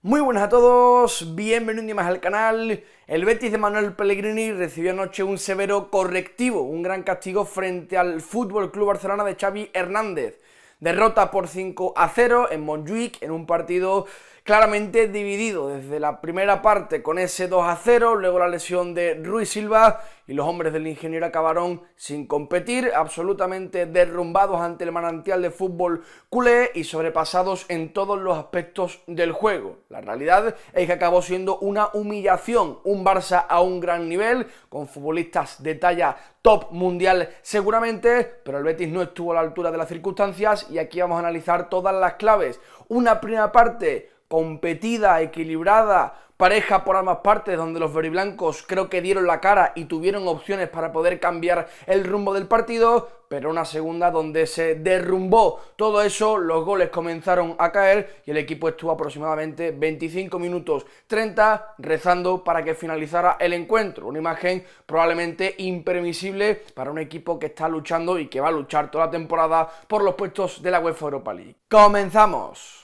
Muy buenas a todos, bienvenidos un día más al canal. El Betis de Manuel Pellegrini recibió anoche un severo correctivo, un gran castigo frente al Fútbol Club Barcelona de Xavi Hernández. Derrota por 5-0 en Montjuïc en un partido claramente dividido desde la primera parte con ese 2-0, luego la lesión de Rui Silva y los hombres del ingeniero acabaron sin competir, absolutamente derrumbados ante el manantial de fútbol culé y sobrepasados en todos los aspectos del juego. La realidad es que acabó siendo una humillación, un Barça a un gran nivel, con futbolistas de talla top mundial seguramente, pero el Betis no estuvo a la altura de las circunstancias y aquí vamos a analizar todas las claves. Una primera parte competida, equilibrada, pareja por ambas partes, donde los verdiblancos creo que dieron la cara y tuvieron opciones para poder cambiar el rumbo del partido, pero una segunda donde se derrumbó todo eso, los goles comenzaron a caer y el equipo estuvo aproximadamente 25 minutos 30 rezando para que finalizara el encuentro. Una imagen probablemente imprevisible para un equipo que está luchando y que va a luchar toda la temporada por los puestos de la UEFA Europa League. ¡Comenzamos!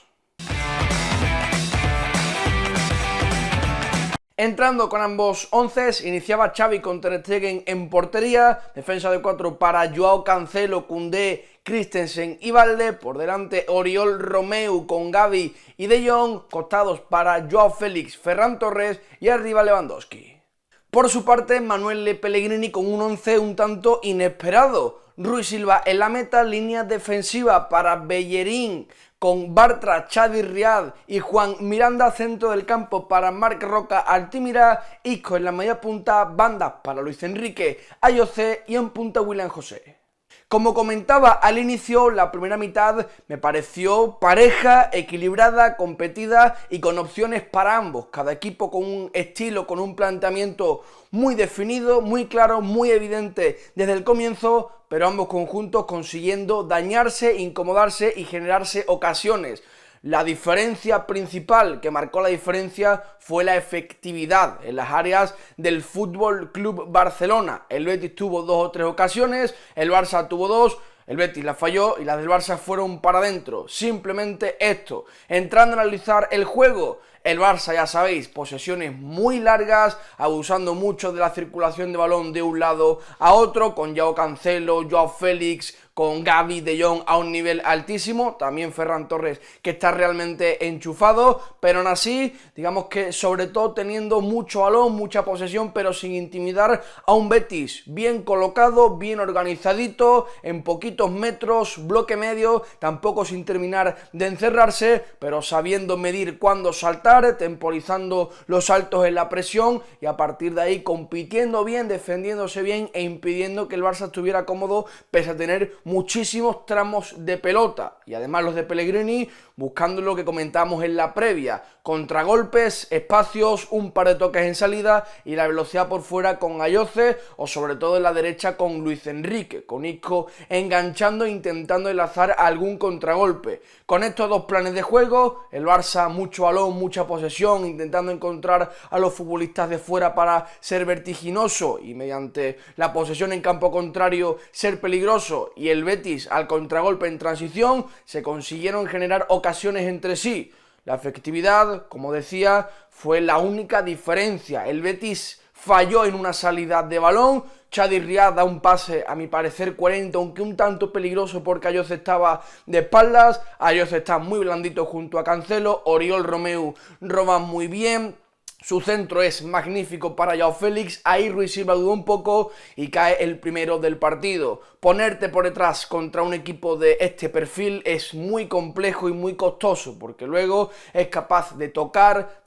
Entrando con ambos onces, iniciaba Xavi con Ter Stegen en portería, defensa de 4 para Joao Cancelo, Koundé, Christensen y Valde, por delante Oriol Romeu con Gavi y De Jong, costados para Joao Félix, Ferran Torres y arriba Lewandowski. Por su parte, Manuel Pellegrini con un once un tanto inesperado. Rui Silva en la meta, línea defensiva para Bellerín, con Bartra, Xavi Riad y Juan Miranda, centro del campo para Marc Roca, Altimira, Isco en la media punta, bandas para Luis Enrique, Ayoce y en punta William José. Como comentaba al inicio, la primera mitad me pareció pareja, equilibrada, competida y con opciones para ambos. Cada equipo con un estilo, con un planteamiento muy definido, muy claro, muy evidente desde el comienzo, pero ambos conjuntos consiguiendo dañarse, incomodarse y generarse ocasiones. La diferencia principal que marcó la diferencia fue la efectividad en las áreas del Fútbol Club Barcelona. El Betis tuvo 2 o 3 ocasiones, el Barça tuvo 2, el Betis la falló y las del Barça fueron para adentro. Simplemente esto. Entrando a analizar el juego, el Barça, ya sabéis, posesiones muy largas, abusando mucho de la circulación de balón de un lado a otro, con Joao Cancelo, Joao Félix, con Gavi, De Jong a un nivel altísimo, también Ferran Torres que está realmente enchufado, pero aún así, digamos que sobre todo teniendo mucho balón, mucha posesión, pero sin intimidar a un Betis bien colocado, bien organizadito, en poquitos metros, bloque medio, tampoco sin terminar de encerrarse, pero sabiendo medir cuándo saltar, temporizando los saltos en la presión y a partir de ahí compitiendo bien, defendiéndose bien e impidiendo que el Barça estuviera cómodo pese a tener muchísimos tramos de pelota y además los de Pellegrini buscando lo que comentamos en la previa, contragolpes, espacios, un par de toques en salida y la velocidad por fuera con Ayoce o sobre todo en la derecha con Luis Enrique, con Isco enganchando e intentando enlazar algún contragolpe. Con estos dos planes de juego, el Barça mucho balón, mucha posesión, intentando encontrar a los futbolistas de fuera para ser vertiginoso y mediante la posesión en campo contrario ser peligroso, y el Betis al contragolpe en transición se consiguieron generar ocasiones entre sí. La efectividad, como decía, fue la única diferencia. El Betis falló en una salida de balón, Xavi Riad da un pase a mi parecer 40, aunque un tanto peligroso porque Ayoce estaba de espaldas, Ayoce está muy blandito junto a Cancelo, Oriol Romeu roba muy bien. Su centro es magnífico para Joao Félix, ahí Rui Silva dudó un poco y cae el primero del partido. Ponerte por detrás contra un equipo de este perfil es muy complejo y muy costoso, porque luego es capaz de tocar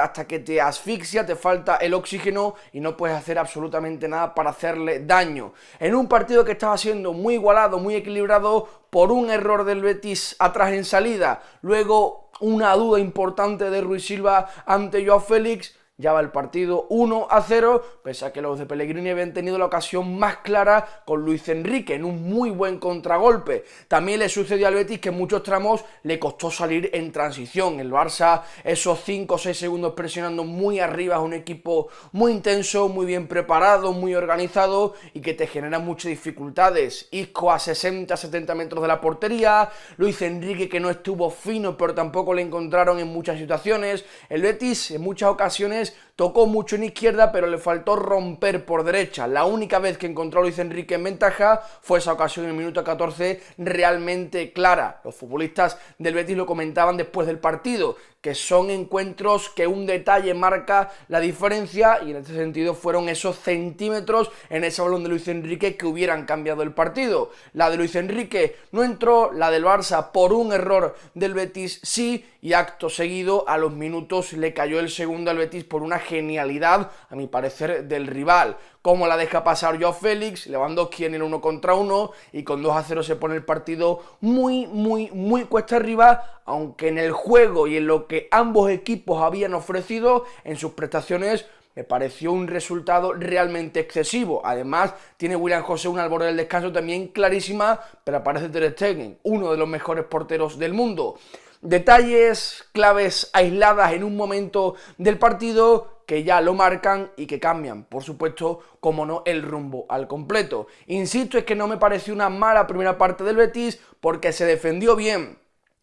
hasta que te asfixia, te falta el oxígeno y no puedes hacer absolutamente nada para hacerle daño. En un partido que estaba siendo muy igualado, muy equilibrado, por un error del Betis atrás en salida, luego una duda importante de Rui Silva ante Joao Félix, ya va el partido 1-0, pese a que los de Pellegrini habían tenido la ocasión más clara con Luis Enrique en un muy buen contragolpe. También le sucedió al Betis que en muchos tramos le costó salir en transición. El Barça, esos 5 o 6 segundos presionando muy arriba, es un equipo muy intenso, muy bien preparado, muy organizado y que te genera muchas dificultades. Isco a 60-70 metros de la portería, Luis Enrique que no estuvo fino pero tampoco le encontraron en muchas situaciones. El Betis en muchas ocasiones tocó mucho en izquierda pero le faltó romper por derecha. La única vez que encontró a Luis Enrique en ventaja fue esa ocasión en el minuto 14 realmente clara. Los futbolistas del Betis lo comentaban después del partido, que son encuentros que un detalle marca la diferencia y en este sentido fueron esos centímetros en ese balón de Luis Enrique que hubieran cambiado el partido. La de Luis Enrique no entró, la del Barça por un error del Betis sí, y acto seguido a los minutos le cayó el segundo al Betis por una genialidad, a mi parecer, del rival. Cómo la deja pasar Joao Félix, Lewandowski en el 1 contra 1 y con 2-0 se pone el partido muy cuesta arriba, aunque en el juego y en lo que ambos equipos habían ofrecido en sus prestaciones me pareció un resultado realmente excesivo. Además, tiene Willian José una al borde del descanso también clarísima, pero aparece Ter Stegen, uno de los mejores porteros del mundo. Detalles, claves aisladas en un momento del partido que ya lo marcan y que cambian, por supuesto, como no, el rumbo al completo. Insisto, es que no me pareció una mala primera parte del Betis porque se defendió bien,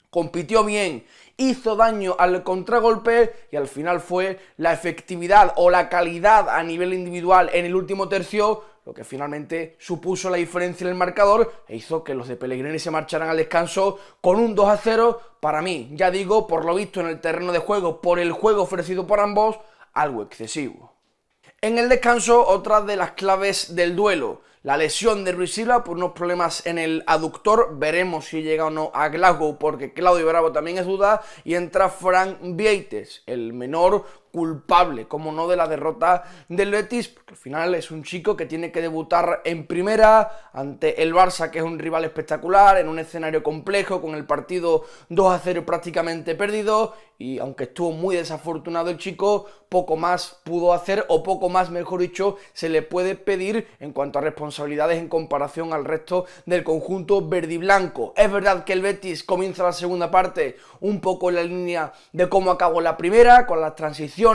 compitió bien, hizo daño al contragolpe y al final fue la efectividad o la calidad a nivel individual en el último tercio lo que finalmente supuso la diferencia en el marcador e hizo que los de Pellegrini se marcharan al descanso con un 2-0, para mí, ya digo, por lo visto en el terreno de juego, por el juego ofrecido por ambos, algo excesivo. En el descanso, otra de las claves del duelo, la lesión de Ruiz Silva por unos problemas en el aductor, veremos si llega o no a Glasgow porque Claudio Bravo también es duda, y entra Fran Vieites, el menor culpable, como no, de la derrota del Betis, porque al final es un chico que tiene que debutar en primera ante el Barça, que es un rival espectacular, en un escenario complejo, con el partido 2-0 prácticamente perdido, y aunque estuvo muy desafortunado el chico, poco más pudo hacer, o poco más, mejor dicho, se le puede pedir en cuanto a responsabilidades en comparación al resto del conjunto verdiblanco. Es verdad que el Betis comienza la segunda parte un poco en la línea de cómo acabó la primera, con las transiciones,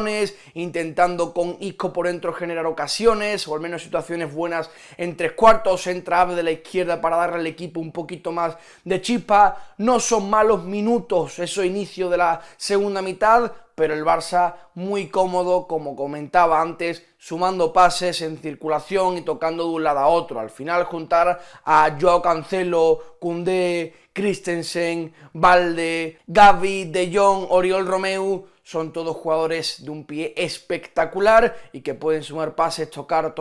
intentando con Isco por dentro generar ocasiones, o al menos situaciones buenas en tres cuartos, entra Abde de la izquierda para darle al equipo un poquito más de chispa. No son malos minutos esos inicios de la segunda mitad, pero el Barça muy cómodo, como comentaba antes, sumando pases en circulación y tocando de un lado a otro. Al final juntar a Joao Cancelo, Koundé, Christensen, Balde, Gavi, De Jong, Oriol Romeu, son todos jugadores de un pie espectacular y que pueden sumar pases, tocar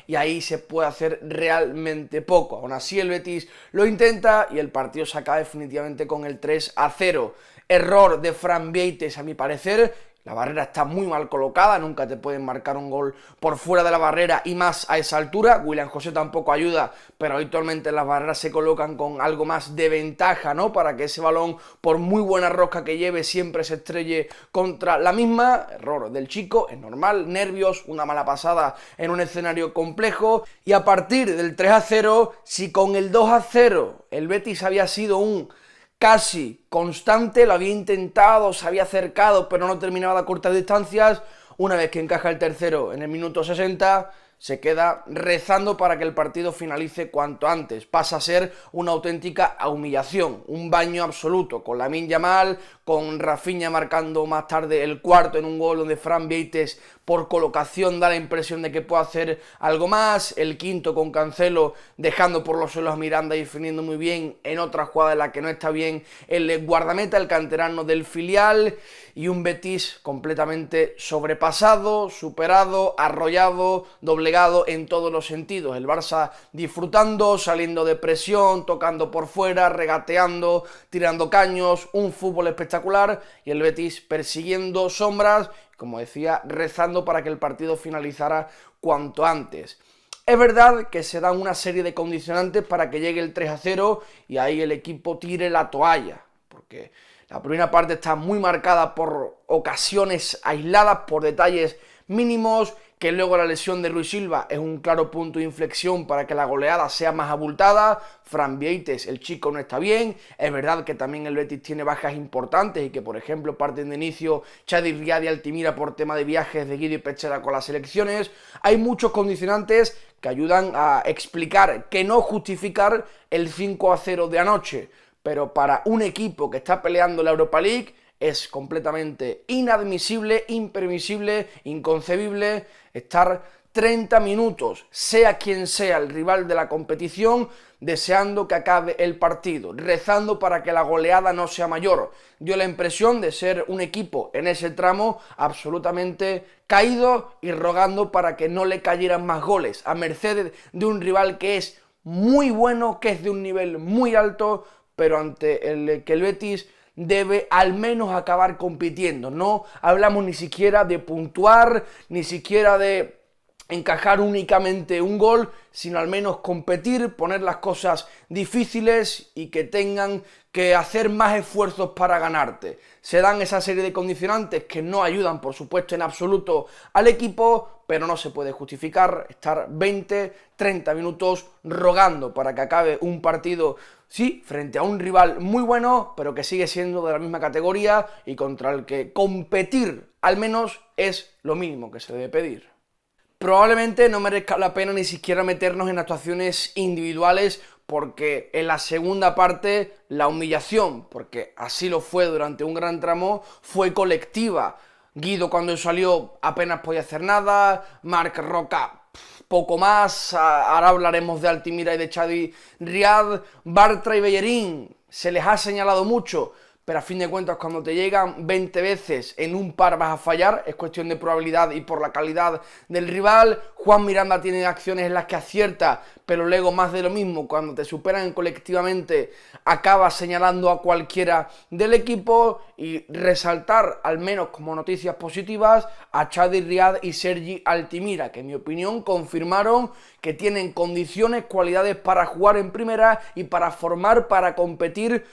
y ahí se puede hacer realmente poco. Aún así el Betis lo intenta y el partido se acaba definitivamente con el 3-0. Error de Fran Vieites a mi parecer. La barrera está muy mal colocada, nunca te pueden marcar un gol por fuera de la barrera y más a esa altura. Willian José tampoco ayuda, pero habitualmente las barreras se colocan con algo más de ventaja, ¿no? Para que ese balón, por muy buena rosca que lleve, siempre se estrelle contra la misma. Error del chico, es normal, nervios, una mala pasada en un escenario complejo. Y a partir del 3-0, si con el 2-0 el Betis había sido un casi constante, lo había intentado, se había acercado, pero no terminaba de cortas distancias, una vez que encaja el tercero en el minuto 60, se queda rezando para que el partido finalice cuanto antes. Pasa a ser una auténtica humillación, un baño absoluto, con Lamine Yamal, con Rafinha marcando más tarde el cuarto en un gol donde Fran Vieites por colocación da la impresión de que puede hacer algo más, el quinto con Cancelo dejando por los suelos a Miranda y defendiendo muy bien en otra jugada en la que no está bien el guardameta, el canterano del filial, y un Betis completamente sobrepasado, superado, arrollado, doblegado en todos los sentidos. El Barça disfrutando, saliendo de presión, tocando por fuera, regateando, tirando caños, un fútbol espectacular, y el Betis persiguiendo sombras, como decía, rezando para que el partido finalizara cuanto antes. Es verdad que se dan una serie de condicionantes para que llegue el 3-0 y ahí el equipo tire la toalla, porque porque la primera parte está muy marcada por ocasiones aisladas, por detalles mínimos, que luego la lesión de Rui Silva es un claro punto de inflexión para que la goleada sea más abultada. Fran Vieites, el chico, no está bien. Es verdad que también el Betis tiene bajas importantes y que, por ejemplo, parten de inicio Chadi Riad y Altimira por tema de viajes de Guido y Pechera con las selecciones. Hay muchos condicionantes que ayudan a explicar, que no justificar el 5-0 de anoche. Pero para un equipo que está peleando la Europa League es completamente inadmisible, impermisible, inconcebible estar 30 minutos, sea quien sea el rival de la competición, deseando que acabe el partido, rezando para que la goleada no sea mayor. Dio la impresión de ser un equipo en ese tramo absolutamente caído y rogando para que no le cayeran más goles, a merced de un rival que es muy bueno, que es de un nivel muy alto, pero ante el que el Betis debe al menos acabar compitiendo. No hablamos ni siquiera de puntuar, ni siquiera de encajar únicamente un gol, sino al menos competir, poner las cosas difíciles y que tengan que hacer más esfuerzos para ganarte. Se dan esa serie de condicionantes que no ayudan, por supuesto, en absoluto al equipo, pero no se puede justificar estar 20, 30 minutos rogando para que acabe un partido, sí, frente a un rival muy bueno, pero que sigue siendo de la misma categoría y contra el que competir, al menos, es lo mínimo que se debe pedir. Probablemente no merezca la pena ni siquiera meternos en actuaciones individuales, porque en la segunda parte la humillación, porque así lo fue durante un gran tramo, fue colectiva. Guido, cuando salió, apenas podía hacer nada. Marc Roca, poco más. Ahora hablaremos de Altimira y de Chadi Riad. Bartra y Bellerín, se les ha señalado mucho, pero a fin de cuentas cuando te llegan 20 veces en un par vas a fallar, es cuestión de probabilidad y por la calidad del rival. Juan Miranda tiene acciones en las que acierta, pero luego más de lo mismo, cuando te superan colectivamente acabas señalando a cualquiera del equipo. Y resaltar, al menos como noticias positivas, a Chadi Riad y Sergi Altimira, que en mi opinión confirmaron que tienen condiciones, cualidades para jugar en primera y para formar, para competir,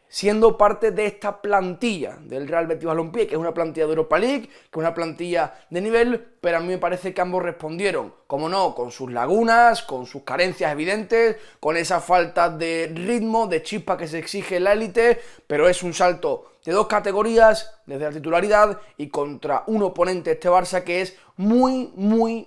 siendo parte de esta plantilla del Real Betis Balompié, que es una plantilla de Europa League, que es una plantilla de nivel, pero a mí me parece que ambos respondieron, como no, con sus lagunas, con sus carencias evidentes, con esa falta de ritmo, de chispa que se exige en la élite, pero es un salto de 2 categorías desde la titularidad y contra un oponente, este Barça, que es muy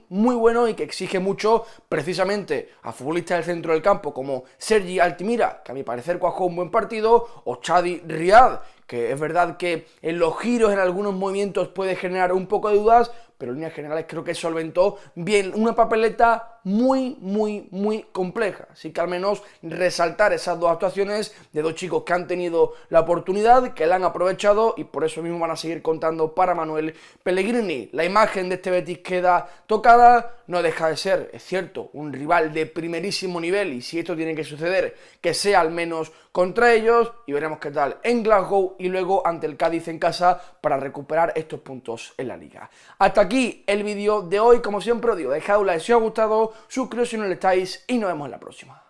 bueno y que exige mucho precisamente a futbolistas del centro del campo como Sergi Altimira, que a mi parecer cuajó un buen partido, o Chadi Riad, que es verdad que en los giros, en algunos movimientos puede generar un poco de dudas, pero en líneas generales creo que solventó bien una papeleta muy compleja. Así que al menos resaltar esas 2 actuaciones de 2 chicos que han tenido la oportunidad, que la han aprovechado y por eso mismo van a seguir contando para Manuel Pellegrini. La imagen de este Betis queda tocada, no deja de ser, es cierto, un rival de primerísimo nivel, y si esto tiene que suceder, que sea al menos contra ellos, y veremos qué tal en Glasgow y luego ante el Cádiz en casa para recuperar estos puntos en la liga. Hasta aquí el vídeo de hoy. Como siempre os digo, dejad un like si os ha gustado, suscribiros si no lo estáis y nos vemos en la próxima.